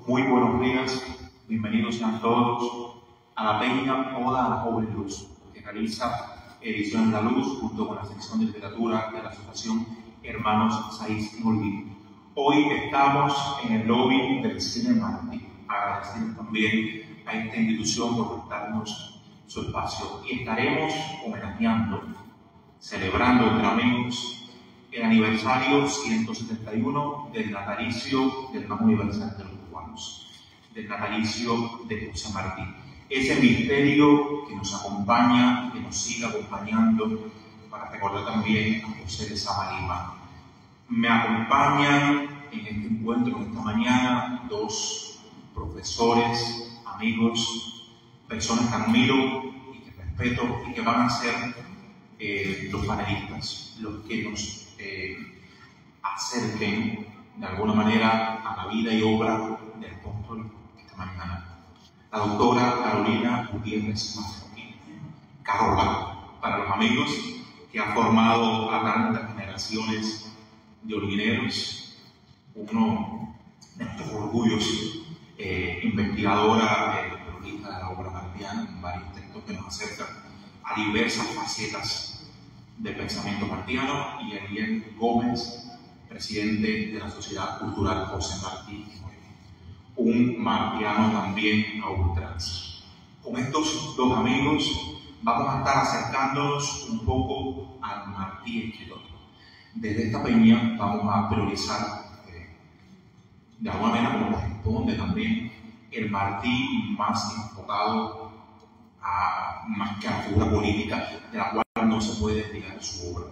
Muy buenos días, bienvenidos sean todos a la peña Oda a la Joven Luz, que realiza Ediciones La Luz junto con la sección de literatura de la Asociación Hermanos Saiz en Olvido. Hoy estamos en el lobby del Cine Martí. Agradecer también a esta institución por prestarnos su espacio y estaremos homenajeando, celebrando entre amigos el aniversario 171 del natalicio del Banco Universal de los Cubanos, del natalicio de José Martí. Ese misterio que nos acompaña, que nos sigue acompañando, para recordar también a José de Samaritano. Me acompañan en este encuentro esta mañana dos profesores, amigos, personas que admiro y que respeto y que van a ser los panelistas, los que nos acerquen de alguna manera a la vida y obra del apóstol esta mañana. La doctora Carolina Gutiérrez Marroquín, Carola, para los amigos, que ha formado a tantas generaciones de olivineros, uno de nuestros orgullos, investigadora, cronista de la obra martiana, en varios textos que nos acercan a diversas facetas del pensamiento martiano, y Ariel Gómez, presidente de la Sociedad Cultural José Martí, un martiano también a ultranza. Con estos dos amigos vamos a estar acercándonos un poco al Martí escritor. Desde esta peña vamos a priorizar, de alguna manera como corresponde también, el Martí más enfocado más que a la figura política, de la cual no se puede desligar su obra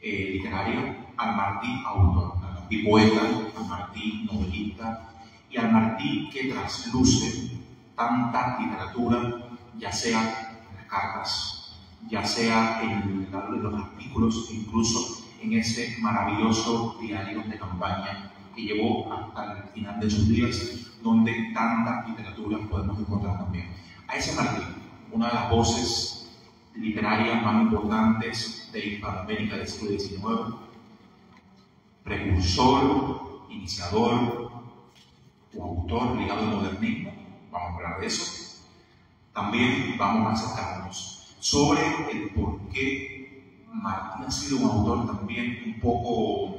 literaria, al Martí autor, al Martí poeta, al Martí novelista y al Martí que trasluce tanta literatura, ya sea en las cartas, ya sea en los artículos, incluso en ese maravilloso diario de campaña que llevó hasta el final de sus días, donde tanta literatura podemos encontrar también. A ese Martí, una de las voces literarias más importantes de Hispanoamérica del siglo XIX, precursor, iniciador o autor ligado al modernismo, vamos a hablar de eso. También vamos a acercarnos sobre el por qué Martí ha sido un autor también un poco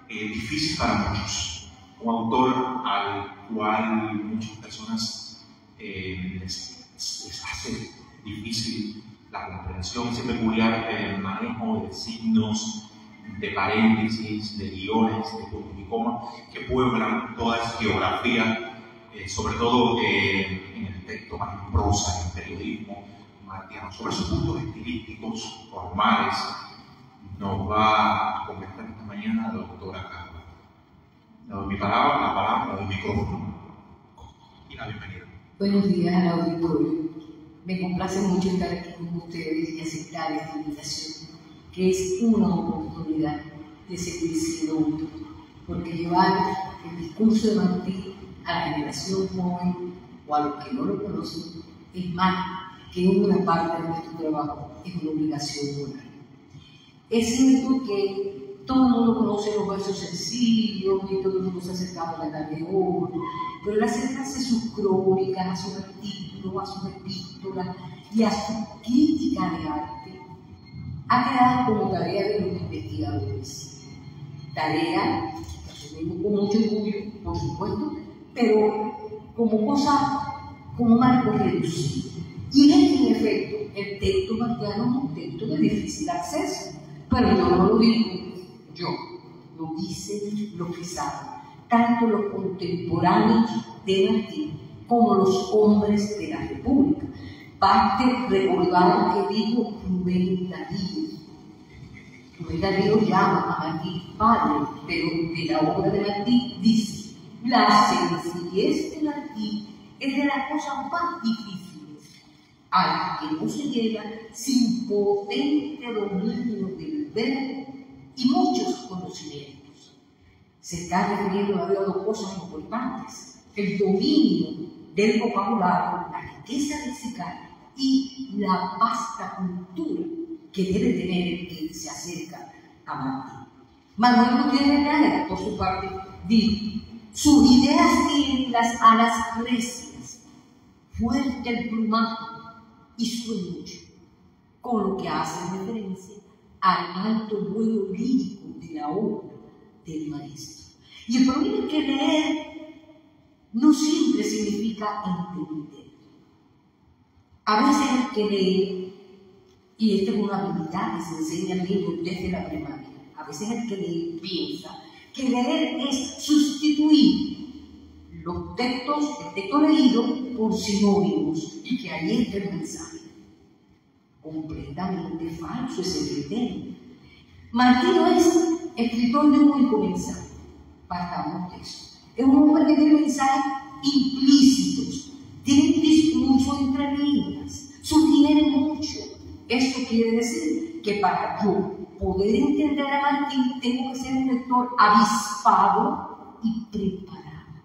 difícil para muchos, un autor al cual muchas personas les hace difícil la comprensión, ese peculiar manejo de signos, de paréntesis, de guiones, de puntos y comas, que pueblan toda esa geografía, sobre todo en el texto más en prosa, en el periodismo martiano. Sobre esos puntos estilísticos, formales, nos va a comentar esta mañana la doctora Carla. Le doy mi palabra, la palabra, le doy el micrófono y la bienvenida. Buenos días al auditorio. Me complace mucho estar aquí con ustedes y aceptar esta invitación, que es una oportunidad de seguir siendo útil, porque llevar el discurso de Martí a la generación joven o a los que no lo conocen es más que una parte de nuestro trabajo, es una obligación moral. Es cierto que todo el mundo conoce los versos sencillos y todo el mundo se ha acercado a la tarde de hoy, pero el acercarse a sus crónicas, a sus artículos, a sus epístolas y a su crítica de arte ha quedado como tarea de los investigadores. Tarea que asumimos con mucho orgullo, por supuesto, pero como cosa, como marco reducido. Y en efecto, el texto martiano es un texto de difícil acceso, pero yo no lo digo yo, lo dicen los que saben, tanto los contemporáneos de Martí como los hombres de la República. Baste recordar lo que dijo Rubén Darío. Rubén Darío llama a Martí padre, pero de la obra de Martí dice: la sencillez de Martí es de las cosas más difíciles, al que no se llega sin potente dominio del verbo y muchos conocimientos. Se está refiriendo a dos cosas importantes: el dominio del vocabulario, la riqueza lexical y la vasta cultura que debe tener el que se acerca a Martí. Manuel Gutiérrez Llanes, por su parte, dijo: Sus ideas tienen las alas recias, fuerte el plumaje y suben mucho, con lo que hace referencia al alto vuelo lírico de la obra del maestro. Y el problema es que leer no siempre significa entender. A veces el que lee, y esta es una habilidad que se enseña al niño desde la primaria, a veces el que lee piensa que leer es sustituir los textos, el texto leído, por sinónimos y que ahí está el mensaje. Completamente falso ese criterio. Martí no es escritor de un único mensaje, partamos de eso. Es un hombre que tiene mensajes implícitos, tiene un discurso entre líneas, sugiere mucho. Esto quiere decir que para yo poder entender a Martí tengo que ser un lector avispado y preparado.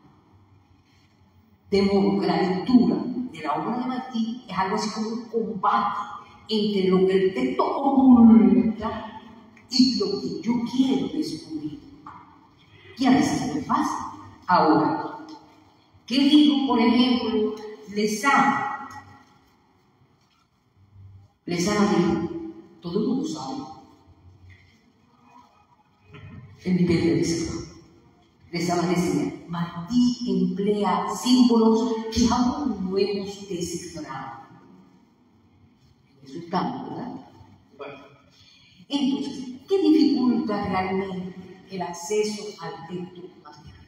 De modo que la lectura de la obra de Martí es algo así como un combate entre lo que el texto oculta y lo que yo quiero descubrir. Y a veces no es fácil. Ahora, ¿qué digo, por ejemplo, Lezama? Lezama dijo, todo el mundo sabe el nivel de Lezama. Lezama decía, Martí emplea símbolos que aún no hemos descifrado. Eso está, ¿verdad? Bueno. Entonces, ¿qué dificulta realmente el acceso al texto martiano?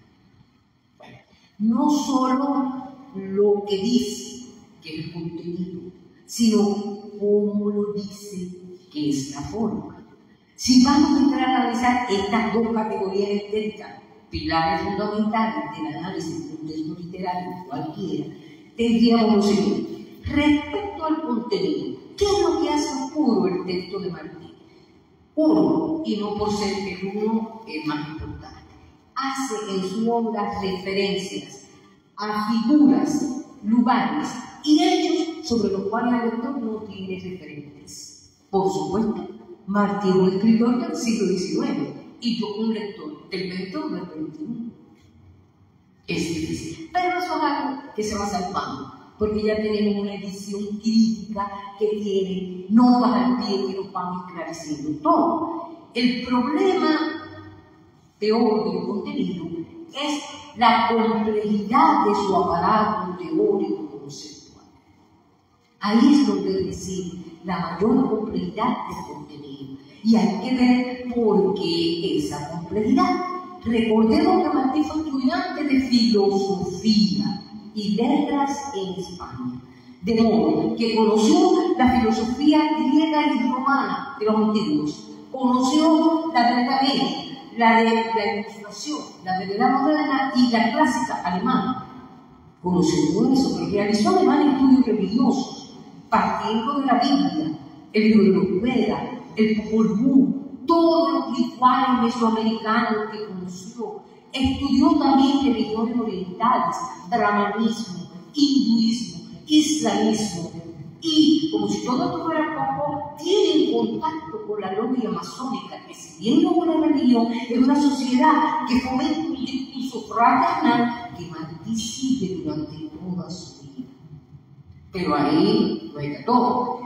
Bueno, no solo lo que dice, que es el contenido, sino cómo lo dice, que es la forma. Si vamos a entrar a analizar estas dos categorías estéticas, pilares fundamentales del análisis de un texto literario cualquiera, tendríamos lo siguiente. Respecto al contenido, ¿qué es lo que hace puro el texto de Martí? Puro, y no por ser que uno es más importante. Hace en su obra referencias a figuras, lugares y hechos sobre los cuales el lector no tiene referentes. Por supuesto, Martí es un escritor del siglo XIX y yo un lector del XX o del XXI. Es difícil, pero eso es algo que se va salvando, porque ya tenemos una edición crítica que tiene notas al pie que nos van esclareciendo todo. El problema teórico del contenido es la complejidad de su aparato teórico conceptual. Ahí es donde reside la mayor complejidad del contenido. Y hay que ver por qué esa complejidad. Recordemos que Martí fue estudiante de filosofía y letras en España, de modo que conoció la filosofía griega y romana de los antiguos, conoció la griega media, la de la Ilustración, la griega moderna y la clásica alemana. Conoció todo eso, porque realizó además estudios religiosos, partiendo de la Biblia, el libro de los Vedas, el Popol Vuh, todos los rituales mesoamericanos que conoció. Estudió también religiones orientales, brahmanismo, hinduismo, islamismo, y como si todo esto fuera poco, tiene contacto con la logia masónica, que si bien no es una religión, es una sociedad que fomenta un discurso fraternal que Martí sigue durante toda su vida. Pero ahí no era todo.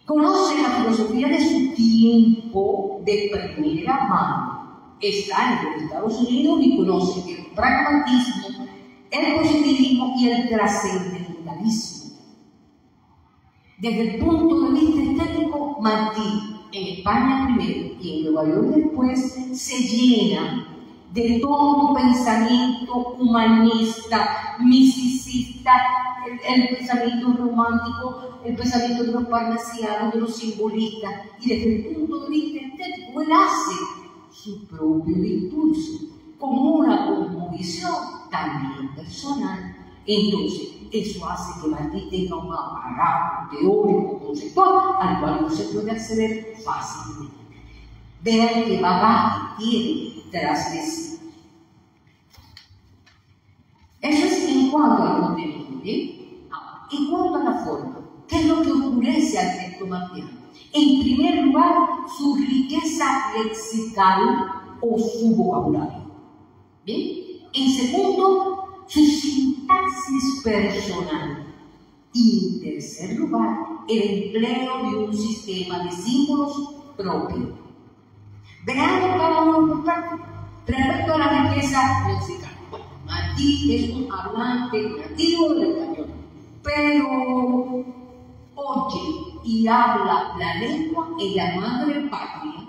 Conoce la filosofía de su tiempo de primera mano. Está en los Estados Unidos y conoce el pragmatismo, el positivismo y el trascendentalismo. Desde el punto de vista estético, Martí, en España primero y en Nueva York después, se llena de todo un pensamiento humanista, misticista, el pensamiento romántico, el pensamiento de los parnasianos, de los simbolistas, y desde el punto de vista estético, él hace su propio discurso, como una cosmovisión también personal. Entonces, eso hace que Martí tenga un aparato teórico conceptual al cual no se puede acceder fácilmente. Vean qué bagaje tiene tras de sí. Eso es en cuanto al contenido, ¿bien? En cuanto a la forma, ¿qué es lo que oscurece al texto martiano? En primer lugar, su riqueza lexical o su vocabulario. ¿Bien? En segundo, su sintaxis personal. Y en tercer lugar, el empleo de un sistema de símbolos propio. Veamos cada uno en práctica. Respecto a la riqueza lexical. Bueno, Martí es un hablante nativo del español, pero oye y habla la lengua en la madre patria.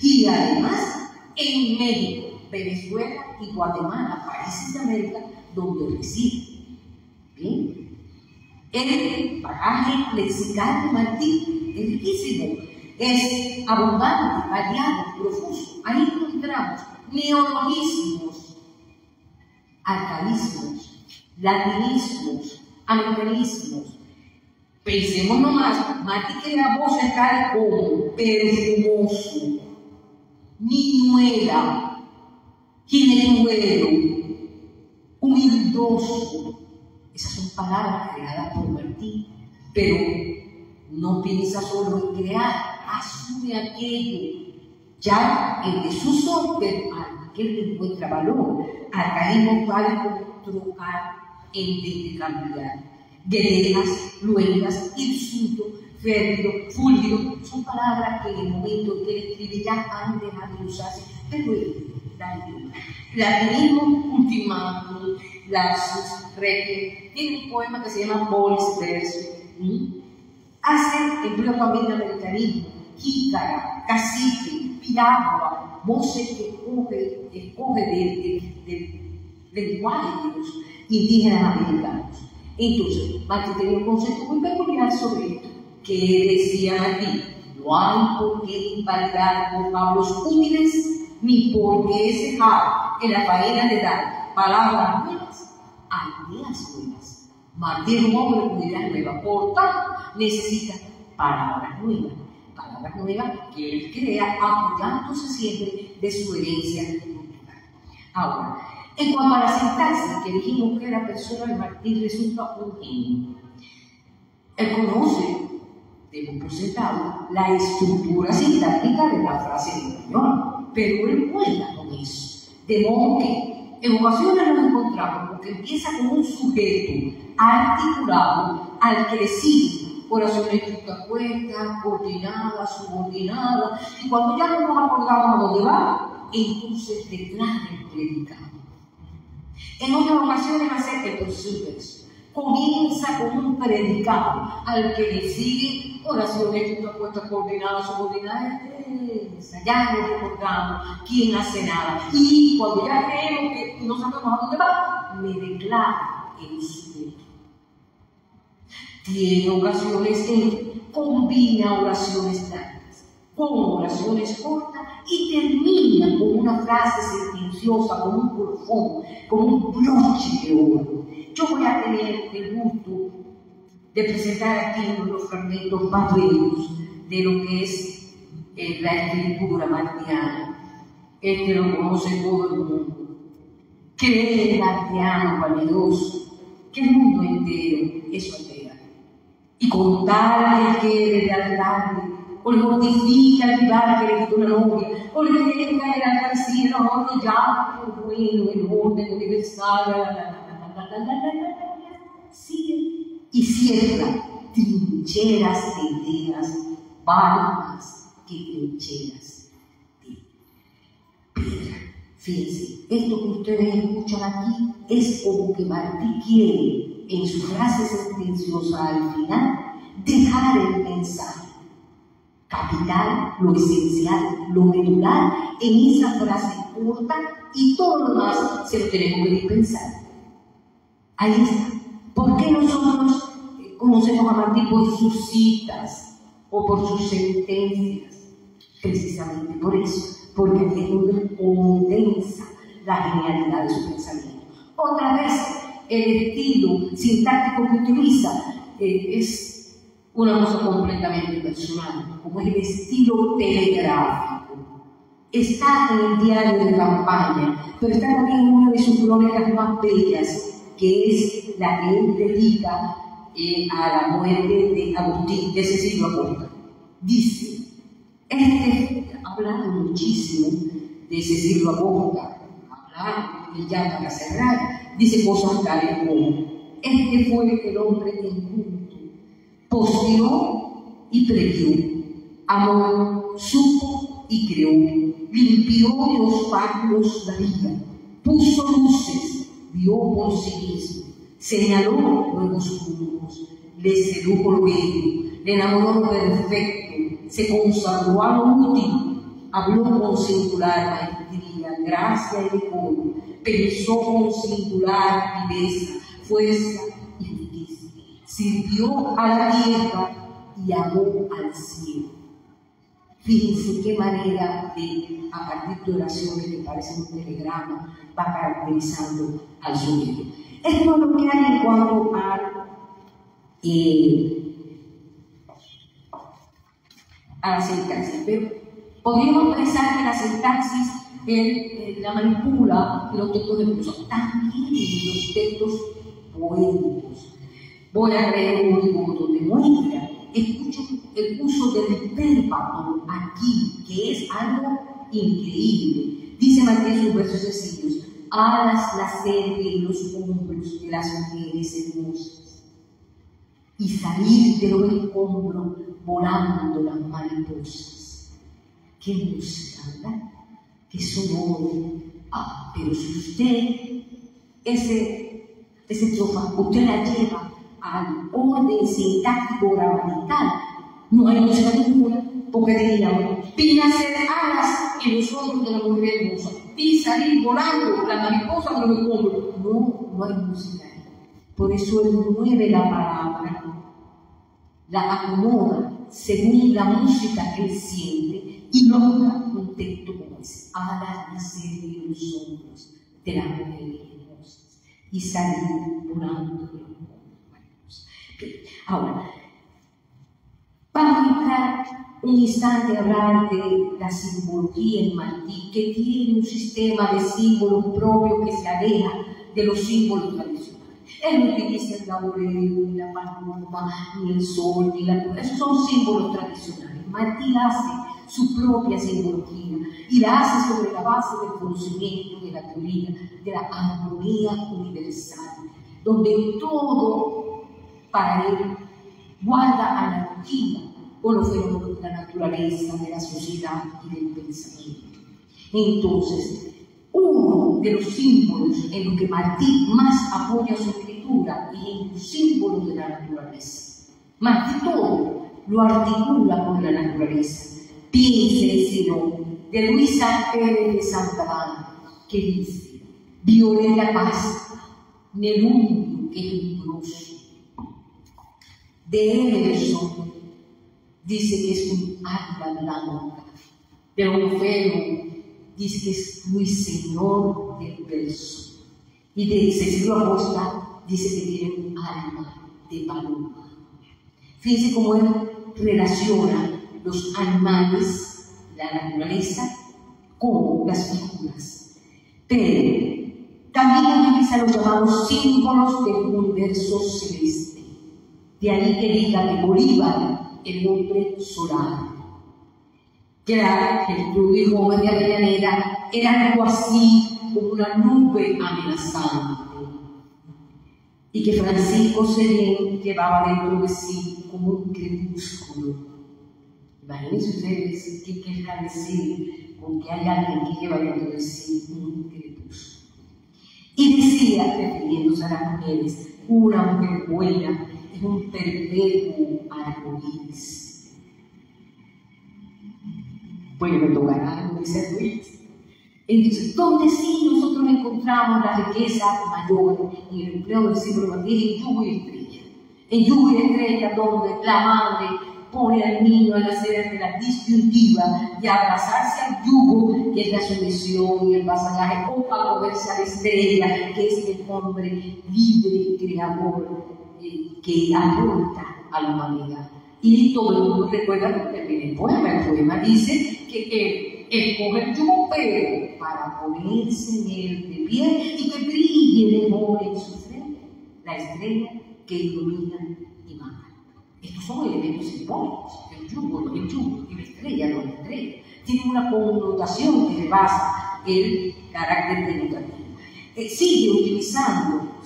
Y además, en México, Venezuela y Guatemala, países de América, donde reside. ¿Bien? El bagaje lexical de Martí es riquísimo, es abundante, variado, profuso. Ahí encontramos neologismos, arcaísmos, latinismos, americanismos. Pensemos nomás, Martí crea voces tal como perfumoso, niñuela, jinetuelo, humildoso. Esas son palabras creadas por Martí, pero no piensa solo en crear, asume aquello, ya en desuso, pero aquel le encuentra valor. Arcaísmos vale como trocar en vez de cambiar. Guerreras, luengas, insulto, férvido, fúlgido, son palabras que en el momento en que él escribe ya han dejado de usarse, pero él da el latinismo, ultimátum, lapsus, requiem. Tiene un poema que se llama Bolis Verso. Hace empleo también de americanismo, jícara, cacique, piragua, voces que escoge del lenguaje de los indígenas americanos. Entonces, Martí tenía un concepto muy peculiar sobre esto, que decían aquí: no hay por qué invalidar vocablos útiles, ni por qué cejar en la faena de dar palabras nuevas a ideas nuevas. Martí es un hombre con ideas nuevas, por tanto, necesita palabras nuevas que él crea apoyándose siempre de su herencia cultural. Ahora, en cuanto a la sintaxis, que dijimos que la persona de Martí resulta un genio. Él conoce, demos por sentado, la estructura sintáctica de la frase en español, pero él juega con eso. De modo que en ocasiones nos encontramos porque empieza con un sujeto articulado al que le sigue oraciones justapuestas, coordinadas, subordinadas, y cuando ya no nos acordamos a dónde va, entonces declara el predicado. En otras ocasiones hace el proceso inverso. Comienza con un predicado al que le sigue oraciones justapuestas, coordinadas, subordinadas. Ya no recordamos quién hace nada. Y cuando ya creemos que no sabemos a dónde va, le declara el sujeto. Tiene ocasiones en que combina oraciones largas con oraciones cortas y termina con una frase sentenciosa, con un colofón, con un broche de oro. Yo voy a tener el gusto de presentar aquí uno de los fragmentos más bellos de lo que es la escritura martiana. Este lo conoce todo el mundo. Que es martiano, vanidoso, que el mundo entero es altera. Y con tal que quede de alcalde, o le mortifica al rival que le quitó la novia, o le deja el alcancía, no, ya, bueno, el orden universal, sigue y cierra. Trincheras enteras valen más que trincheras de piedra. Fíjense, esto que ustedes escuchan aquí es como que Martí quiere, en su frase sentenciosa al final, dejar el mensaje capital, lo esencial, lo medular en esa frase corta, y todo lo demás se lo tenemos que dispensar. Ahí está. ¿Por qué nosotros conocemos a Martí por sus citas o por sus sentencias? Precisamente por eso, porque es donde condensa la genialidad de su pensamiento. Otra vez, el estilo sintáctico que utiliza es una cosa completamente personal, como es el estilo telegráfico. Está en el diario de campaña, pero está también en una de sus crónicas más bellas, que es la que él dedica a la muerte de Agustín, de Cecilio Acosta. Dice, hablando muchísimo de Cecilio Acosta, hablando y ya para cerrar, dice cosas tales como: este fue el hombre inculto, posteó y previó, amó, supo y creó, limpió de obstáculos la vida, puso luces, vio por sí mismo, señaló nuevos puntos, le sedujo lo bello, le enamoró lo perfecto, se consagró a lo útil, habló con singular maestría, gracia y decoro, pensó con singular viveza, fuerza y justicia, sirvió a la tierra y amó al cielo. Fíjense qué manera de, a partir de oraciones que parecen un telegrama, va caracterizando al sujeto. Esto es lo que hay en cuanto a la sintaxis. Pero podríamos pensar que la sintaxis la manipula los textos de prosa, también los textos poéticos. Voy a leer un único donde muestra, escuchen el uso del verbo aquí, que es algo increíble. Dice Mateo en sus versos sencillos: alas la cerviz y los hombros de las mujeres hermosas, y salir de los escombros volando las mariposas. Qué música, ¿verdad? Qué sonoro. Pero si usted, ese estrofa, usted la lleva al orden sintáctico gramatical, no hay música ninguna, porque diríamos: pídase alas en los hombros de la mujer hermosa, y salir volando la mariposa de los escombros. No hay música. Por eso él mueve la palabra, la acomoda según la música que él siente y logra un texto como ese: alas nacer de los hombros de las mujeres hermosas y salir volando de los hombros. Ahora, vamos a entrar un instante a hablar de la simbología en Martí, que tiene un sistema de símbolos propio que se aleja de los símbolos tradicionales. Él no utiliza el laurel, ni la paloma, ni el sol, ni la luna. Esos son símbolos tradicionales. Martí hace su propia simbología y la hace sobre la base del conocimiento, de la teoría, de la armonía universal, donde todo para él guarda analogía con los fenómenos de la naturaleza, de la sociedad y del pensamiento. Entonces, uno de los símbolos en los que Martí más apoya su escritura es en los símbolos de la naturaleza. Martí todo lo articula con la naturaleza. Piense, sino de Luisa Pérez de Santana, que dice: Violeta casta, nerúndio quejumbroso. De Emerson dice que es un águila blanca. De Longfellow dice que es ruiseñor del verso. Y de Cecilio Acosta dice que tiene un alma de paloma. Fíjense cómo él relaciona los animales, la naturaleza, con las figuras. Pero también utiliza los llamados símbolos del universo celeste. De ahí que diga de Bolívar, el hombre solar, que era el Luis Gómez de Avellaneda, era algo así como una nube amenazante, y que Francisco Serén llevaba dentro de sí como un crepúsculo. Imagínense ustedes qué querrá decir con que hay alguien que lleva dentro de sí un crepúsculo. Y decía, refiriéndose a las mujeres: una mujer buena es un perpetuo arcoíris. Bueno, me tocará, como dice Luis. Entonces, donde sí nosotros encontramos la riqueza mayor en el empleo del símbolo Martí, en lluvia y estrella. En lluvia y estrella, donde la madre pone al niño a nacer de la disyuntiva y a abrazarse al yugo, que es la sumisión y el vasallaje, o a moverse a la estrella, que es el hombre libre, creador, que aporta a la humanidad. Y todo el mundo recuerda el poema dice que él coge el yugo, pero para ponerse en él de pie y que brille de amor en su frente la estrella que ilumina y mata. Estos son elementos simbólicos: el yugo y la estrella no la estrella. Tiene una connotación que rebasa el carácter denotativo. sigue utilizando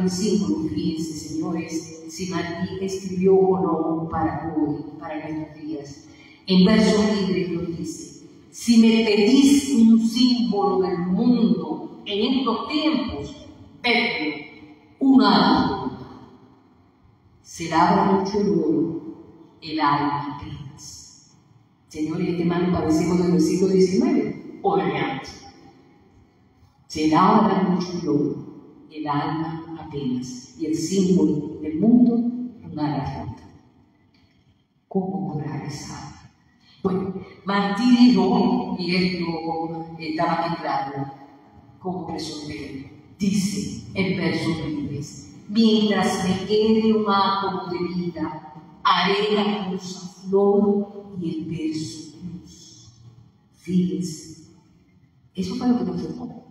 el símbolo. Fíjense, señores, si Martí escribió o no para hoy, para nuestros días. En versos libres nos dice: si me pedís un símbolo del mundo en estos tiempos, pedme un árbol. Se labra mucho el oro, el alma apenas. Señores, este mal padecemos del siglo XIX o de antes. Se labra mucho el oro, el alma apenas, y el símbolo del mundo, una garganta. ¿Cómo curar esa alma? Bueno, Martí dijo, y esto estaba aquí claro, cómo resolver. Dice en versos libres: mientras me quede un átomo de vida, haré la prosa flor y el verso luz. Fíjense, eso fue lo que nos formó.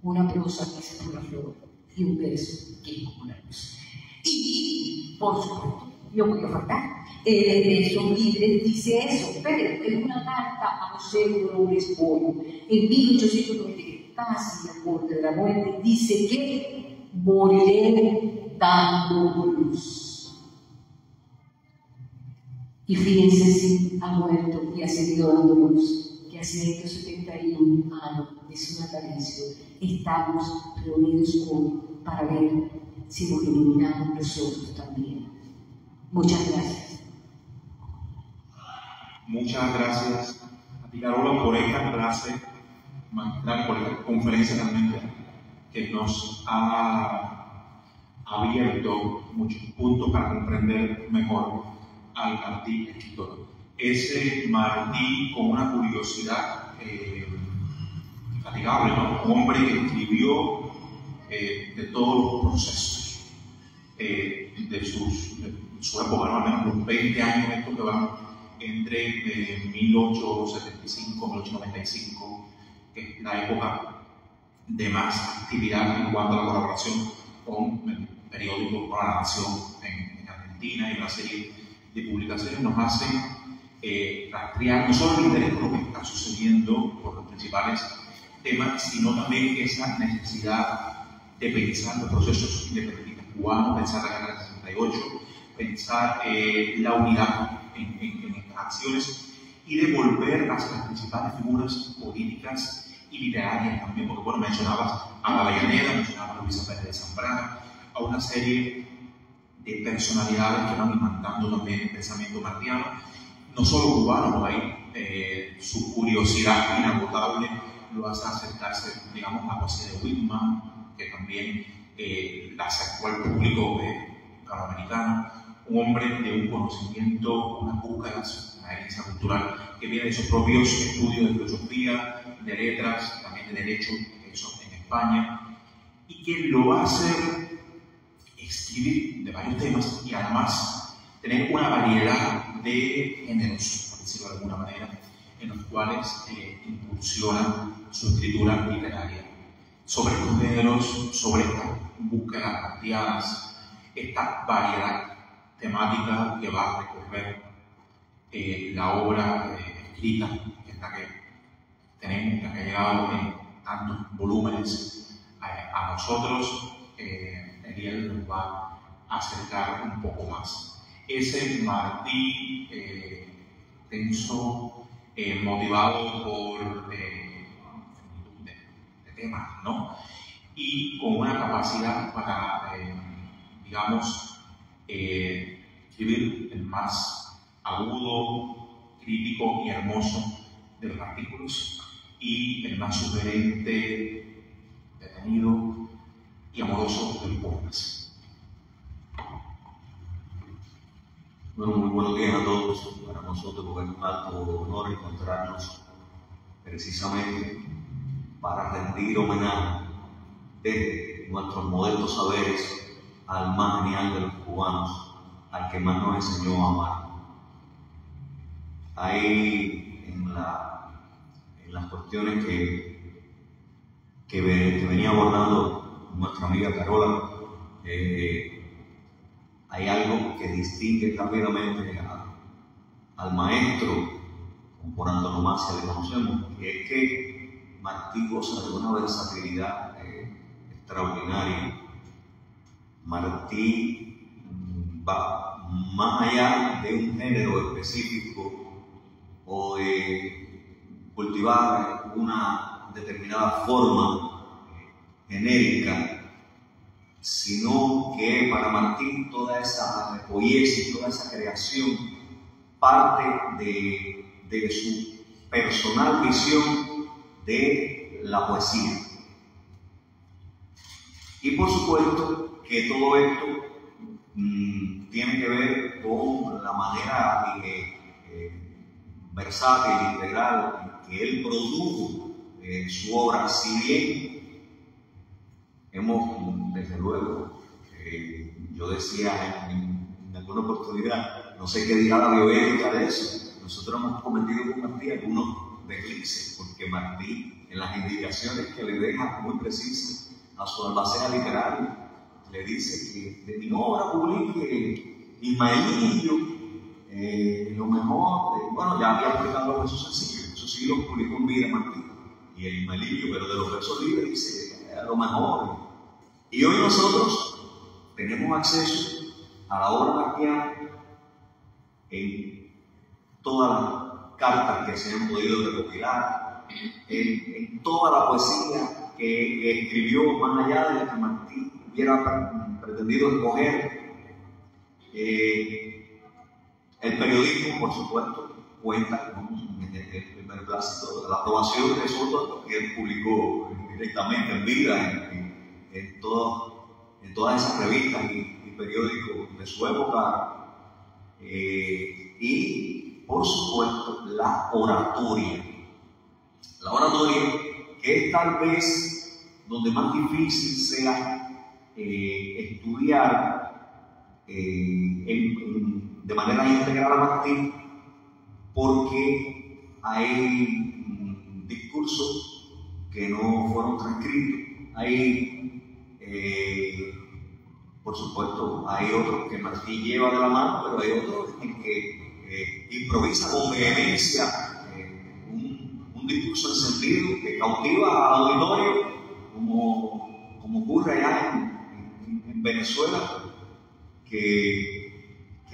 Una prosa que es pura flor y un verso que es como la luz. Y, por supuesto, no podía faltar. Versos libres dice eso, pero en una carta a José Dolores Boyo, en 1893, casi al borde de la muerte, dice que moriré dando luz. Y fíjense si ha muerto y ha seguido dando luz, que a 171 años de su natalicio estamos reunidos hoy para ver si nos iluminamos nosotros también. Muchas gracias. Muchas gracias a ti, Carola, por esta clase magistral, por esta conferencia realmente que nos ha abierto muchos puntos para comprender mejor al Martí escritor. Ese Martí con una curiosidad infatigable, ¿no? Un hombre que escribió de todos los procesos de su época, ¿no? Al menos los 20 años estos que van entre 1875 y 1895, que es la época de más actividad en cuanto a la colaboración con el periódico, con La Nación en Argentina, y una serie de publicaciones nos hacen rastrear no solo el interés por lo que está sucediendo por los principales temas, sino también esa necesidad de pensar los procesos independentistas cubanos, pensar la guerra del 68, pensar la unidad en estas acciones, y de volver hacia las principales figuras políticas y literarias también, porque bueno, mencionabas a Avellaneda, mencionabas a Luisa Pérez de Zambrana, a una serie de personalidades que van imantando también el pensamiento martiano, no solo cubano, ¿no? Ahí su curiosidad inagotable lo hace acercarse, digamos, a la poesía de Whitman, que también la acercó al público canoamericano, un hombre de un conocimiento, unas búsquedas, una herencia cultural que viene de sus propios estudios de filosofía, de letras, también de derecho, eso en España, y que lo va a hacer escribir de varios temas y además tener una variedad de géneros, por decirlo de alguna manera, en los cuales impulsiona su escritura literaria. Sobre estos géneros, sobre estas búsquedas martianas, esta variedad temática que va a recorrer la obra escrita, que es la que tenemos, la que ha llegado en tantos volúmenes a nosotros, Eliel nos va a acercar un poco más. Ese Martí tenso, motivado por de temas, ¿no? Y con una capacidad para, digamos, escribir el más agudo, crítico y hermoso de los artículos, y el más sugerente, detenido y amoroso de los poemas. Bueno, muy buenos días a todos. Para nosotros es un alto honor encontrarnos precisamente para rendir homenaje desde nuestros modestos saberes al más genial de los cubanos, al que más nos enseñó a amar. Ahí en las cuestiones que venía abordando nuestra amiga Carola, hay algo que distingue rápidamente al maestro, como por antonomasia le conocemos, que es que Martí goza de una versatilidad extraordinaria. Martí va más allá de un género específico o de cultivar una determinada forma genérica, sino que para Martí toda esa poesía y toda esa creación parte de su personal visión de la poesía. Y por supuesto que todo esto tiene que ver con la manera versátil, integral que él produjo su obra. Si bien hemos, desde luego, yo decía en alguna oportunidad, no sé qué dirá la bioética de eso, nosotros hemos cometido con Martí algunos deslices, porque Martí, en las indicaciones que le deja muy precisas a su albacea literario, le dice que de mi obra publique Ismaelillo, lo mejor, bueno, ya había publicado los versos sencillos, eso sí lo publicó en vida Martí, y el Ismaelillo, pero de los versos libres dice lo mejor. Y hoy nosotros tenemos acceso a la obra martiana en todas las cartas que se han podido recopilar, en toda la poesía que escribió, más allá de la que Martí hubiera pretendido escoger. El periodismo, por supuesto, cuenta con el beneplácito, la aprobación de Soto, que él publicó directamente en vida en todas esas revistas y periódicos de su época. Y, por supuesto, la oratoria. La oratoria, que es tal vez donde más difícil sea estudiar de manera integral a Martí, porque hay discursos que no fueron transcritos, por supuesto, hay otros que Martí lleva de la mano, pero hay otros en que improvisa con vehemencia un discurso encendido que cautiva al auditorio, como ocurre allá en Venezuela, que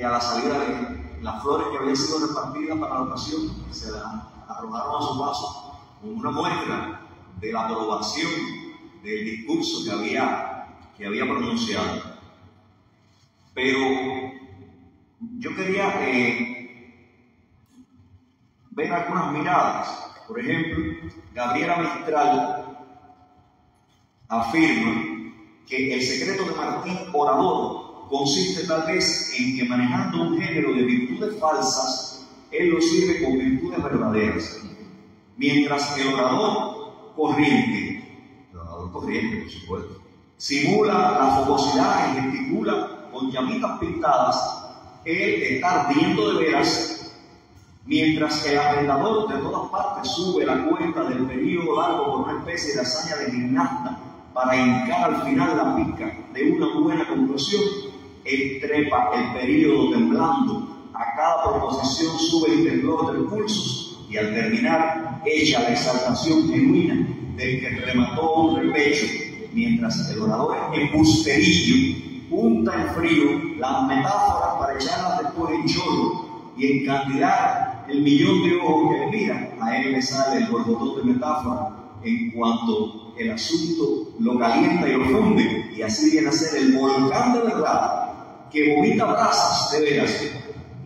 a la salida de las flores que habían sido repartidas para la ocasión se las arrojaron a su paso como una muestra de la aprobación del discurso que había pronunciado. Pero yo quería ver algunas miradas. Por ejemplo, Gabriela Mistral afirma que el secreto de Martí orador consiste tal vez en que manejando un género de virtudes falsas, él lo sirve con virtudes verdaderas, mientras que el orador corriente, por supuesto, simula la fogosidad y gesticula con llamitas pintadas, él está ardiendo de veras, mientras que el arrendador de todas partes sube la cuenta del periodo largo por una especie de hazaña de gimnasta para hincar al final la pica de una buena conclusión. Él trepa el periodo temblando, a cada proposición sube el temblor del pulso y al terminar echa la exaltación genuina del que remató un repecho, mientras el orador embusterillo punta en frío las metáforas para echarlas después en chorro y encandilar el millón de ojos que le miran. A él le sale el borbotón de metáfora en cuanto el asunto lo calienta y lo funde, y así viene a ser el volcán de verdad que vomita brasas de veras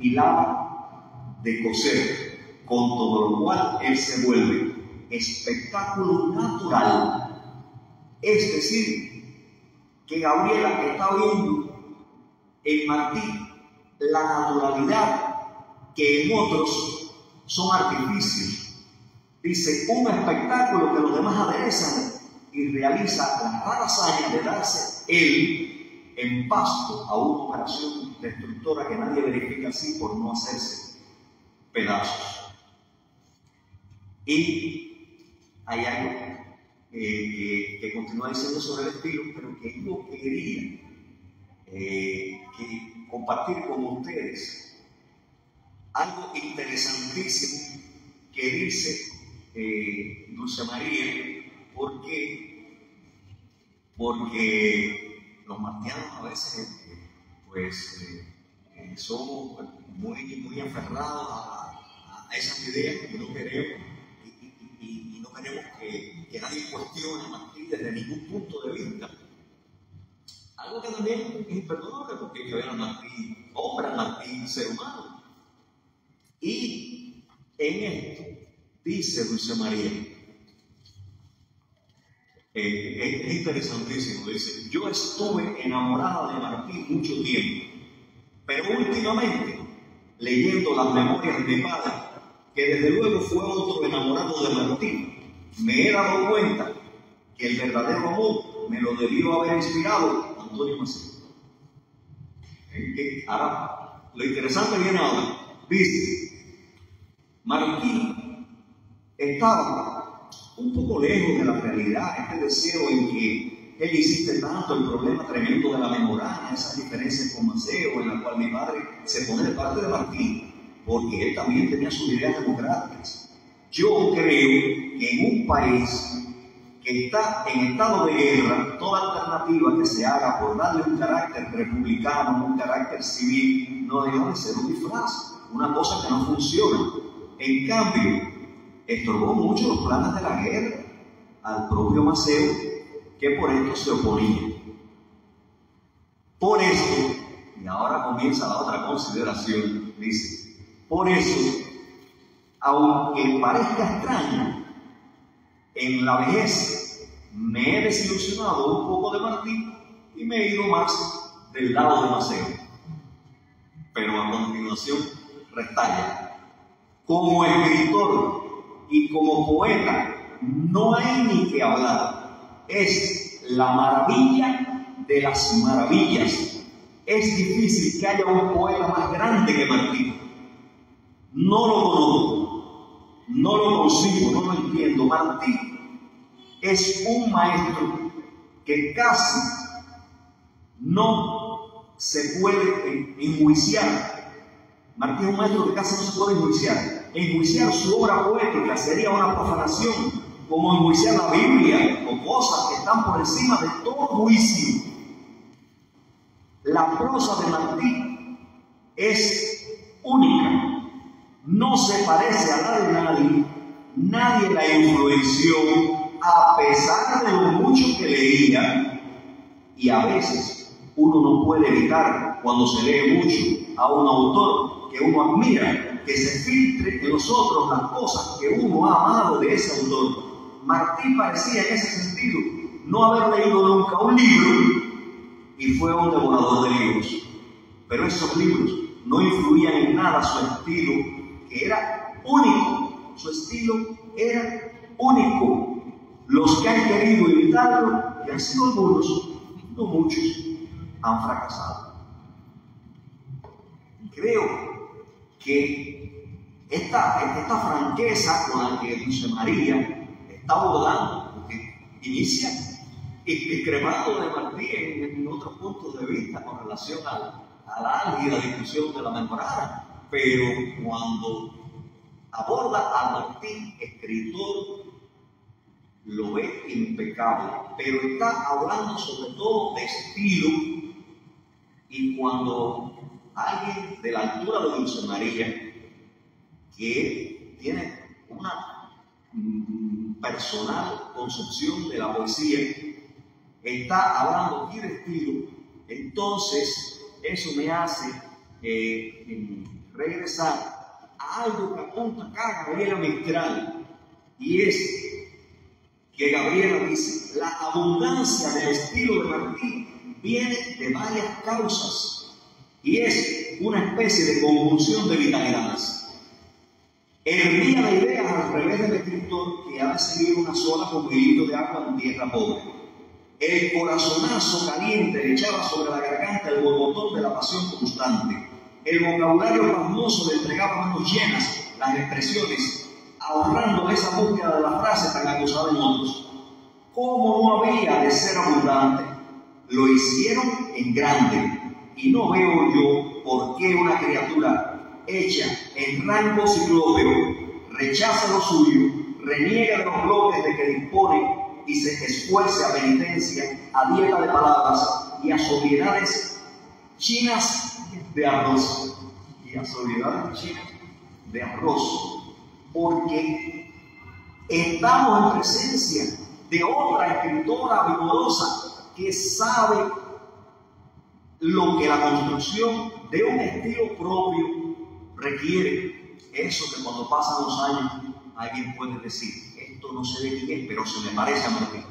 y lava de coser, con todo lo cual él se vuelve espectáculo natural. Es decir, que Gabriela está viendo en Martí la naturalidad que en otros son artificios. Dice, un espectáculo que los demás aderezan y realiza la rara hazaña de darse él en pasto a una operación destructora que nadie verifica así por no hacerse pedazos. Y hay algo que continúa diciendo sobre el estilo, pero que yo quería compartir con ustedes algo interesantísimo que dice Dulce María, porque porque los martianos a veces somos muy aferrados a esas ideas que no queremos y no queremos que nadie cuestione a Martí desde ningún punto de vista. Algo que también es imperdonable porque hay que ver a Martí hombre, a Martí ser humano. Y en esto dice Dulce María, es interesantísimo, dice: yo estuve enamorada de Martí mucho tiempo, pero últimamente, leyendo las memorias de mi padre, que desde luego fue otro enamorado de Martí, me he dado cuenta que el verdadero amor me lo debió haber inspirado Antonio Maceo. Ahora, lo interesante viene ahora. Dice: Martí estaba un poco lejos de la realidad, este deseo en que él insiste tanto, el problema tremendo de la memorana, esas diferencias con Maceo, en la cual mi padre se pone de parte de Martí, porque él también tenía sus ideas democráticas. Yo creo que en un país que está en estado de guerra, toda alternativa que se haga por darle un carácter republicano, un carácter civil, no deja de ser un disfraz, una cosa que no funciona. En cambio, estorbó mucho los planes de la guerra al propio Maceo, que por esto se oponía. Por eso, y ahora comienza la otra consideración, dice: por eso, aunque parezca extraño, en la vejez me he desilusionado un poco de Martí y me he ido más del lado de Maceo. Pero a continuación retalla: como escritor y como poeta no hay ni que hablar, es la maravilla de las maravillas. Es difícil que haya un poeta más grande que Martí. No lo conozco, no lo consigo, no lo entiendo. Martí es un maestro que casi no se puede enjuiciar. Martí es un maestro que casi no se puede enjuiciar. Enjuiciar su obra poética sería una profanación, como enjuiciar la Biblia o cosas que están por encima de todo juicio. La prosa de Martí es única. No se parece a la de nadie, nadie la influenció, a pesar de lo mucho que leía. Y a veces uno no puede evitar, cuando se lee mucho a un autor que uno admira, que se filtre en los otros las cosas que uno ha amado de ese autor. Martí parecía en ese sentido no haber leído nunca un libro y fue un devorador de libros. Pero esos libros no influían en nada su estilo, que era único. Su estilo era único. Los que han querido imitarlo, y han sido algunos, no muchos, han fracasado. Creo que esta franqueza con la que Dulce María está abordando, porque inicia discrepando de Martí en otros puntos de vista con relación a la álgida discusión de la memorana, pero cuando aborda a Martí, escritor, lo ve impecable, pero está hablando sobre todo de estilo. Y cuando alguien de la altura de Dulce María, que tiene una personal concepción de la poesía, está hablando aquí de estilo, entonces eso me hace regresar a algo que apunta acá a Gabriela Mistral, y es que Gabriela dice: la abundancia del estilo de Martí viene de varias causas y es una especie de conjunción de vitalidades. Hervía de ideas al revés del escritor que ha de seguir una sola como hilito de agua en tierra pobre. El corazonazo caliente le echaba sobre la garganta el borbotón de la pasión constante. El vocabulario pasmoso le entregaba manos llenas las expresiones, ahorrando esa búsqueda de la frase tan acusada en otros. ¿Cómo no había de ser abundante? Lo hicieron en grande, y no veo yo por qué una criatura hecha en rango ciclópeo rechaza lo suyo, reniega de los bloques de que dispone y se esfuerce a penitencia, a dieta de palabras y a sobriedades chinas de arroz. Y a sobriedades chinas de arroz. Porque estamos en presencia de otra escritora vigorosa que sabe lo que la construcción de un estilo propio requiere. Eso que cuando pasan los años alguien puede decir, esto no sé de quién es, pero se me parece a Martín.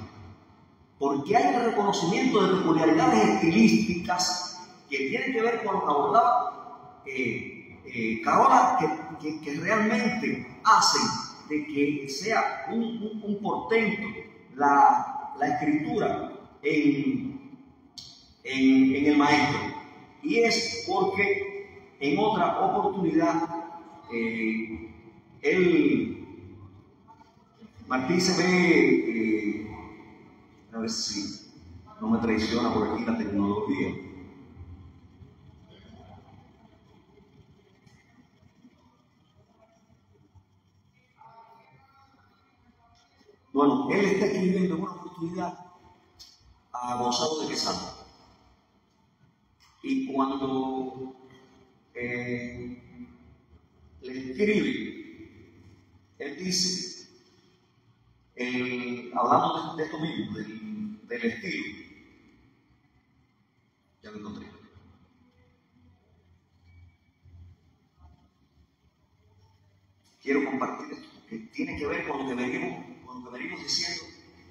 Porque hay el reconocimiento de peculiaridades estilísticas que tienen que ver con lo que abordaba Carola, que realmente hacen de que sea un portento la escritura en el maestro. Y es porque en otra oportunidad Martín se ve, a ver si no me traiciona por aquí la tecnología. Bueno, él está escribiendo en una oportunidad a Gonzalo de Quesada. Y cuando le escribe, él dice, hablando de esto mismo, del estilo, ya lo encontré. Quiero compartir esto, que tiene que ver con lo que venimos diciendo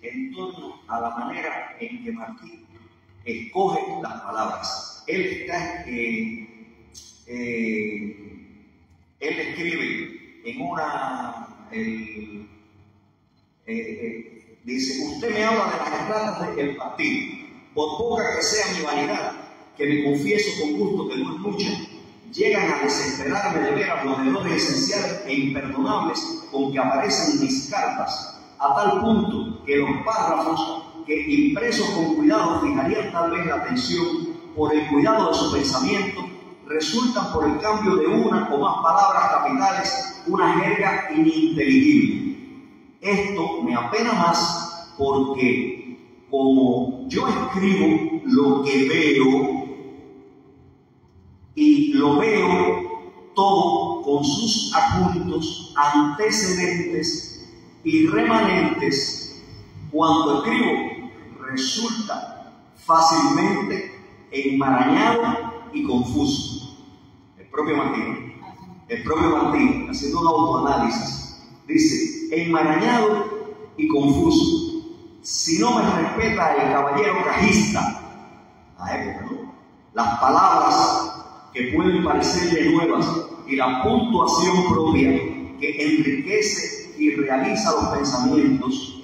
en torno a la manera en que Martín escoge las palabras. Él escribe en una, dice, usted me habla de las ratas del partido, por poca que sea mi vanidad, que me confieso con gusto que no es mucha, llegan a desesperarme de ver a los errores esenciales e imperdonables con que aparecen en mis cartas, a tal punto que los párrafos que impresos con cuidado fijarían tal vez la atención por el cuidado de su pensamiento, resultan por el cambio de una o más palabras capitales una jerga ininteligible. Esto me apena más porque como yo escribo lo que veo, y lo veo todo con sus adjuntos, antecedentes y remanentes, cuando escribo resulta fácilmente enmarañado y confuso. El propio Martín, haciendo un autoanálisis, dice, enmarañado y confuso. Si no me respeta el caballero cajista, la época, ¿no? Las palabras que pueden parecerle nuevas y la puntuación propia que enriquece y realiza los pensamientos.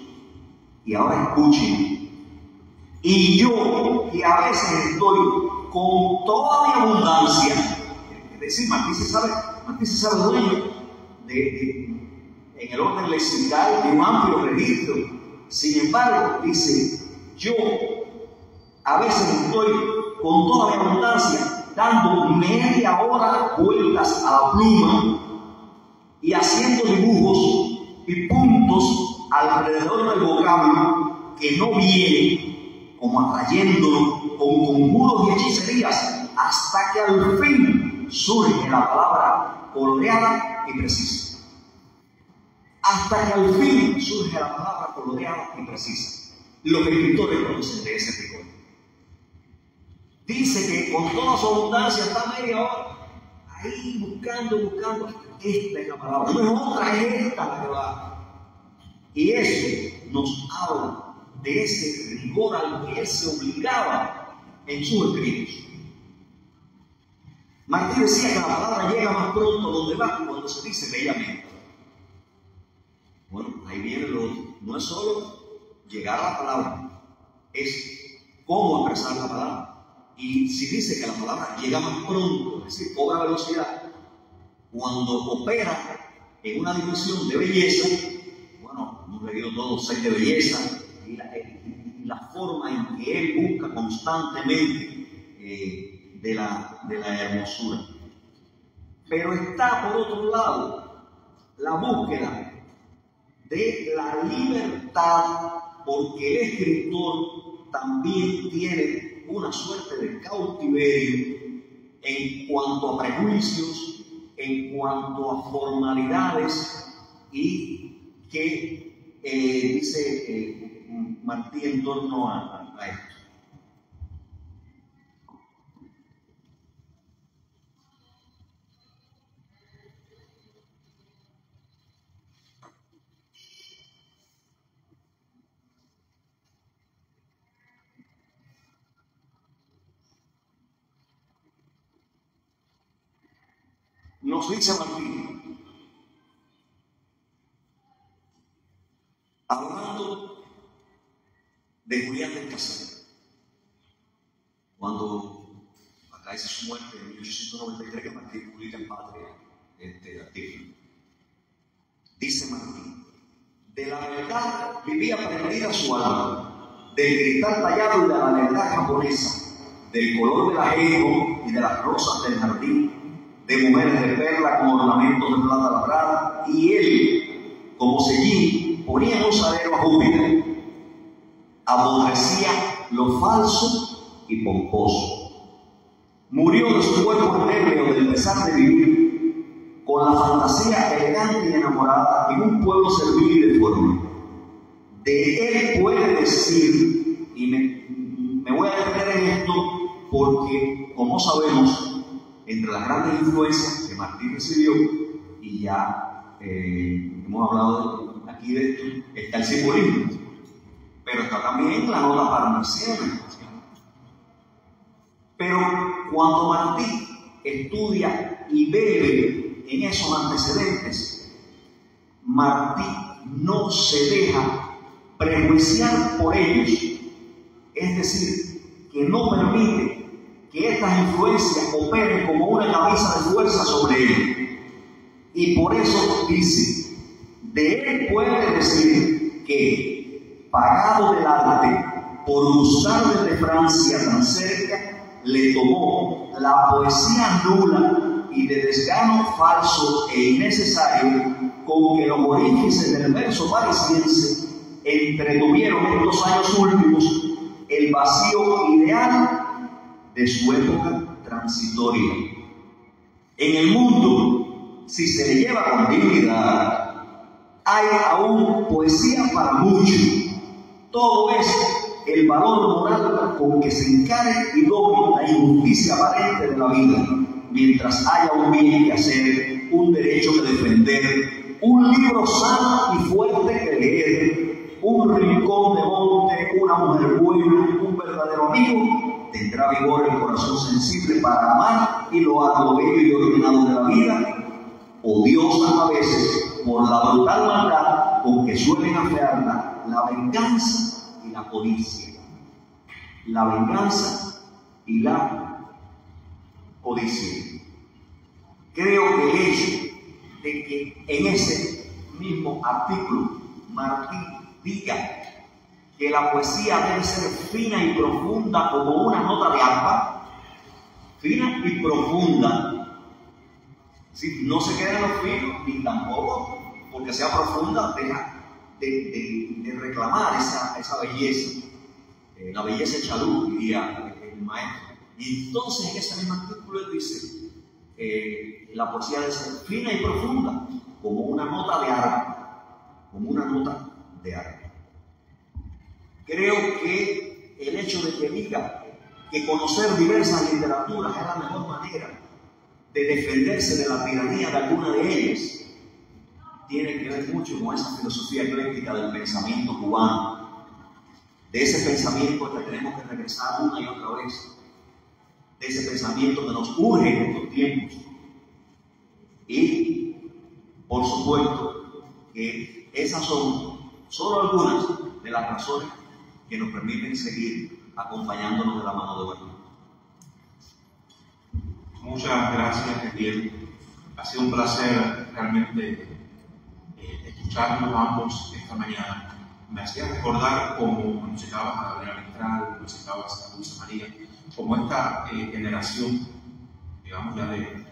Y ahora escuchen, y yo que a veces estoy con toda mi abundancia, es decir, Martín se sabe dueño en el orden lexical de un amplio registro. Sin embargo, dice, yo a veces estoy con toda mi abundancia dando media hora vueltas a la pluma y haciendo dibujos y puntos alrededor del vocablo que no viene, como atrayéndolo con conjuros y hechicerías, hasta que al fin surge la palabra coloreada y precisa. Hasta que al fin surge la palabra coloreada y precisa. Los escritores conocen de ese rigor. Dice que con toda su abundancia está media hora ahí buscando. Esta es la palabra, no es otra, es esta la que va. Y eso nos habla de ese rigor al que él se obligaba en sus escritos. Martín decía que la palabra llega más pronto donde va cuando se dice bellamente. Bueno, ahí viene lo otro. No es solo llegar a la palabra, es cómo expresar la palabra. Y si dice que la palabra llega más pronto, es decir, cobra velocidad, cuando opera en una dimensión de belleza, bueno, hemos leído todo 6 de belleza, y la forma en que él busca constantemente de la hermosura. Pero está, por otro lado, la búsqueda de la libertad porque el escritor también tiene una suerte de cautiverio en cuanto a prejuicios, en cuanto a formalidades, y que dice Martí en torno a esto. Nos dice Martín, hablando de Julián del Casal, cuando acaece su muerte en 1893, que Martín publica en Patria este artículo, dice Martín: de la verdad vivía prendida su alma, del cristal tallado y de la verdad japonesa, del color del ajenjo y de las rosas del jardín, de mujeres de perla con ornamentos de plata labrada, y él, como sellín, ponía en un salero a Júpiter. Aborrecía lo falso y pomposo. Murió de su cuerpo enérgico del pesar de vivir, con la fantasía elegante y enamorada en un pueblo servil y deforme. De él puede decir, y me voy a detener en esto porque, como sabemos, entre las grandes influencias que Martín recibió, y ya hemos hablado aquí de esto, está el simbolismo, pero está también la nota parnasiana. Pero cuando Martín estudia y bebe en esos antecedentes, Martín no se deja prejuiciar por ellos, es decir, que no permite que estas influencias operen como una camisa de fuerza sobre él. Y por eso dice, de él puede decir que, pagado del arte, por gustar desde Francia tan cerca, le tomó la poesía nula y de desgano falso e innecesario con que los orígenes del verso parisiense entretuvieron estos años últimos el vacío ideal de su época transitoria. En el mundo, si se le lleva con dignidad, hay aún poesía para muchos. Todo es el valor moral con que se encare y domine la injusticia aparente de la vida, mientras haya un bien que hacer, un derecho que defender, un libro sano y fuerte que leer, un rincón de monte, una mujer buena, un verdadero amigo. Tendrá vigor el corazón sensible para amar y loar lo bello y ordenado de la vida, odiosas a veces por la brutal maldad con que suelen afearla la venganza y la codicia. La venganza y la codicia. Creo que el hecho de que en ese mismo artículo Martín diga que la poesía debe ser fina y profunda como una nota de arpa, fina y profunda, ¿sí? No se queda en lo fino ni tampoco porque sea profunda deja de reclamar esa belleza, la belleza hecha luz, diría el maestro. Y entonces en ese mismo artículo él dice la poesía debe ser fina y profunda como una nota de arpa, como una nota de arpa. Creo que el hecho de que diga que conocer diversas literaturas es la mejor manera de defenderse de la tiranía de alguna de ellas tiene que ver mucho con esa filosofía ecléctica del pensamiento cubano, de ese pensamiento al que tenemos que regresar una y otra vez, de ese pensamiento que nos urge en estos tiempos. Y, por supuesto, que esas son solo algunas de las razones que nos permiten seguir acompañándonos de la mano de Martín. Muchas gracias, Etienne. Ha sido un placer realmente escucharlos ambos esta mañana. Me hacía recordar como nos citabas a Gabriela Mistral, nos citabas a Dulce María, como esta generación, digamos ya de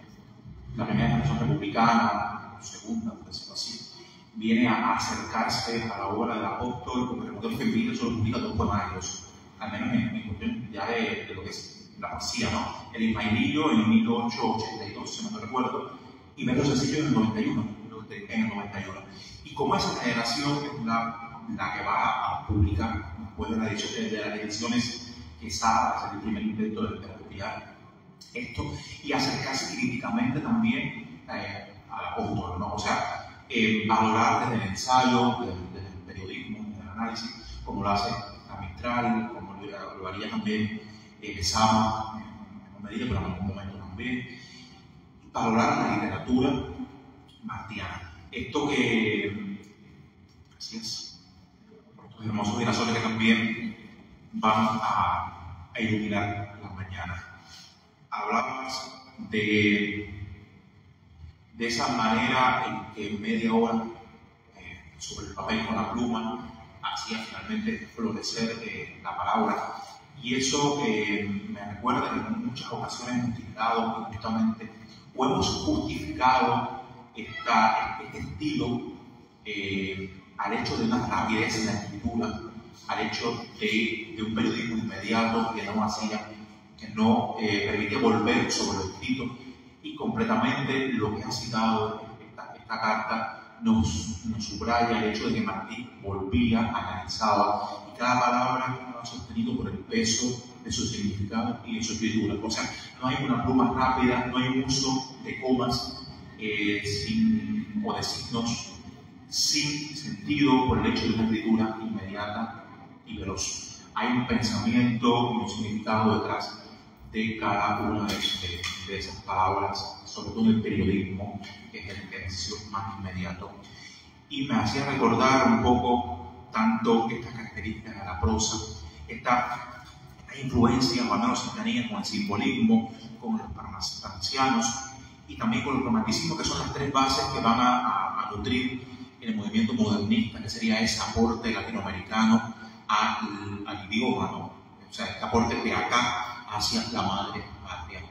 la primera generación republicana, segunda, por decirlo así, viene a acercarse a la obra del apóstol, porque recordemos que el Virgilio solo publica 2 poemarios, al menos en cuestión ya de lo que es la poesía, ¿no? El Ismaelillo en 1882, si no me recuerdo, y Metro Sencillo en el 91, Y como esa generación es la que va a publicar, después de las elecciones, que Sara hace el primer intento de recopilar esto y acercarse críticamente también al apóstol, ¿no? O sea, valorar desde el ensayo, desde el periodismo, desde el análisis, como lo hace la Mistral, como lo haría también Sama, en una medida, pero en algún momento también, y valorar la literatura martiana. Esto que, así es, por estos hermosos girasoles que también van a iluminar las mañanas. Hablabas de esa manera en que en media hora sobre el papel con la pluma hacía finalmente florecer la palabra, y eso me recuerda que en muchas ocasiones hemos tildado injustamente o hemos justificado este estilo al hecho de una rapidez en la escritura, al hecho de un periodismo inmediato que no permitía volver sobre lo escrito, y completamente lo que ha citado esta carta nos subraya el hecho de que Martí volvía, analizaba, y cada palabra estaba sostenido por el peso de su significado y de su escritura. O sea, no hay una pluma rápida, no hay un uso de comas o de signos sin sentido por el hecho de una escritura inmediata y veloz. Hay un pensamiento y un significado detrás de cada una de esas palabras, sobre todo en el periodismo, que es el ejercicio más inmediato. Y me hacía recordar un poco tanto estas características de la prosa, esta influencia, o al menos cercanía con el simbolismo, con los parnasianos y también con el romanticismo, que son las 3 bases que van a nutrir el movimiento modernista, que sería ese aporte latinoamericano al idioma, ¿no? O sea, este aporte de acá hacia la madre patria,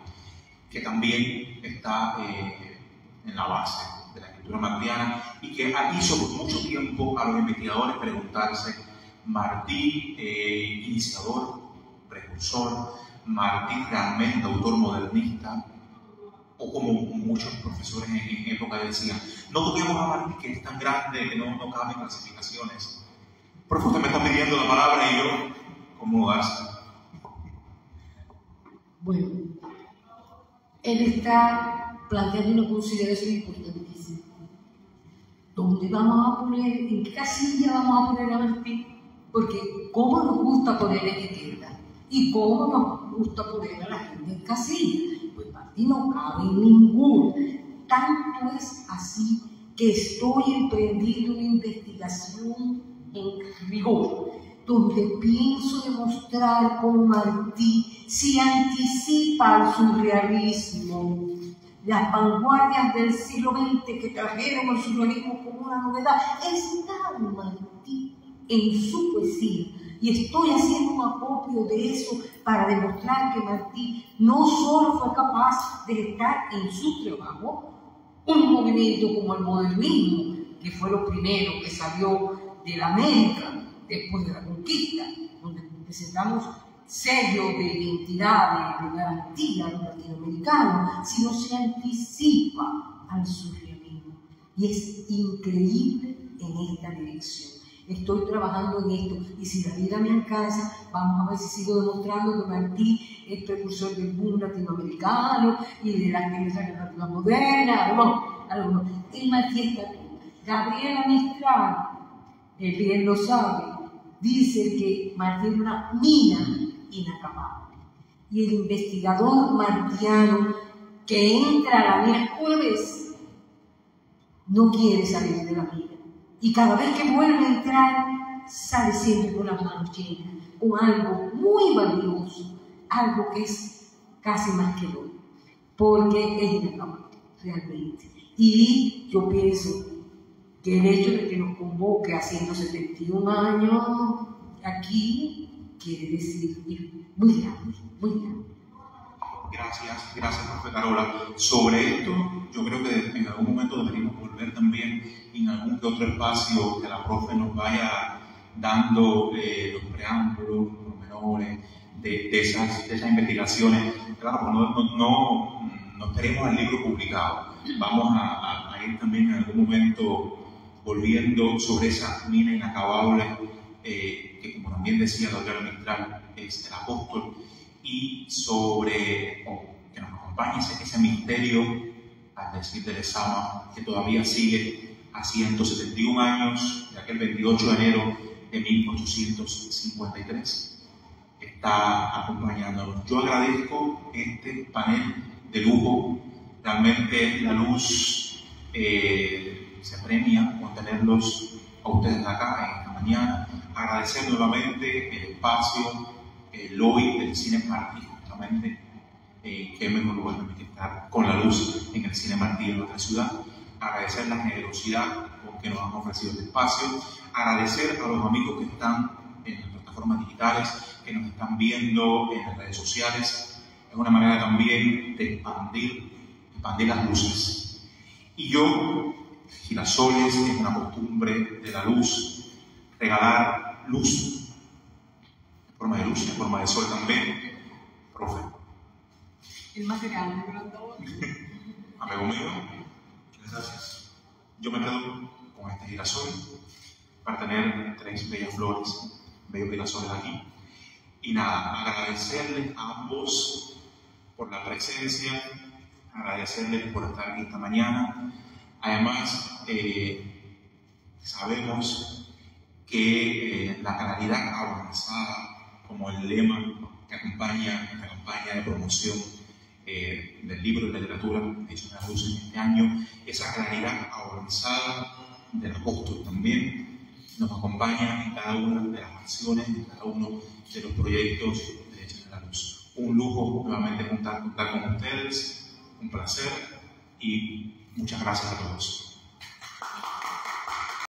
que también está en la base de la escritura martiana, y que hizo por mucho tiempo a los investigadores preguntarse: Martí, iniciador, precursor, Martí realmente autor modernista, o como muchos profesores en época decían, no toquemos a Martí, que es tan grande que no caben clasificaciones. Profe, usted me está pidiendo la palabra y yo, ¿cómo hace? Bueno, él está planteando una consideración importantísima. ¿Dónde vamos a poner, en qué casilla vamos a poner a Martí? Porque cómo nos gusta poner etiqueta y cómo nos gusta poner a la gente en casilla. Pues Martí no cabe en ninguna. Tanto es así que estoy emprendiendo una investigación en rigor, donde pienso demostrar cómo Martí se anticipa al surrealismo. Las vanguardias del siglo XX que trajeron el surrealismo como una novedad están Martí en su poesía, y estoy haciendo un acopio de eso para demostrar que Martí no solo fue capaz de estar en su trabajo un movimiento como el modernismo, que fue lo primero que salió de la América después de la conquista, donde presentamos sello de identidad, de garantía a los latinoamericanos, sino se anticipa al surrealismo. Y es increíble en esta dirección. Estoy trabajando en esto, y si la vida me alcanza, vamos a ver si sigo demostrando que Martí es precursor del boom latinoamericano y de la literatura moderna. El Martí está aquí. Gabriela Mistral, el bien lo sabe, dice que Martí es una mina inacabable. Y el investigador martiano que entra a la mina una vez no quiere salir de la mina, y cada vez que vuelve a entrar sale siempre con las manos llenas, con algo muy valioso, algo que es casi más que oro, porque es inacabable realmente. Y yo pienso que el hecho de que nos convoque haciendo 71 años aquí quiere decir muy grande, muy grande. Gracias. Gracias, profe Carola. Sobre esto, yo creo que en algún momento deberíamos volver también en algún que otro espacio que la profe nos vaya dando los preámbulos, los pormenores de esas investigaciones. Claro, no esperemos el libro publicado. Vamos a ir también en algún momento volviendo sobre esa mina inacabable que, como también decía la doctora Mistral, es el apóstol, y sobre que nos acompañe ese misterio, al decir de Lezama, que todavía sigue a 171 años de aquel 28 de enero de 1853. Está acompañándonos. Yo agradezco este panel de lujo. Realmente la luz se premia con tenerlos a ustedes acá en esta mañana. Agradecer nuevamente el espacio, el lobby del Cine Martí, justamente, que mejor lugar que estar con la luz en el Cine Martí de nuestra ciudad. Agradecer la generosidad con que nos han ofrecido este espacio. Agradecer a los amigos que están en las plataformas digitales, que nos están viendo en las redes sociales. Es una manera también de expandir las luces. Y yo, girasoles, es una costumbre de la luz, regalar luz, en forma de luz, en forma de sol también. Profe. El más grande, pero Amigo mío, gracias. Yo me quedo con este girasol para tener 3 bellas flores, bellos girasoles aquí. Y nada, agradecerles a ambos por la presencia, agradecerles por estar aquí esta mañana. Además, sabemos que la claridad avanzada, como el lema que acompaña esta campaña de promoción del libro de literatura hecho en la luz en este año, esa claridad avanzada del apóstol también nos acompaña en cada una de las acciones, en cada uno de los proyectos de Hechos en la Luz. Un lujo nuevamente contar con ustedes, un placer y muchas gracias a todos.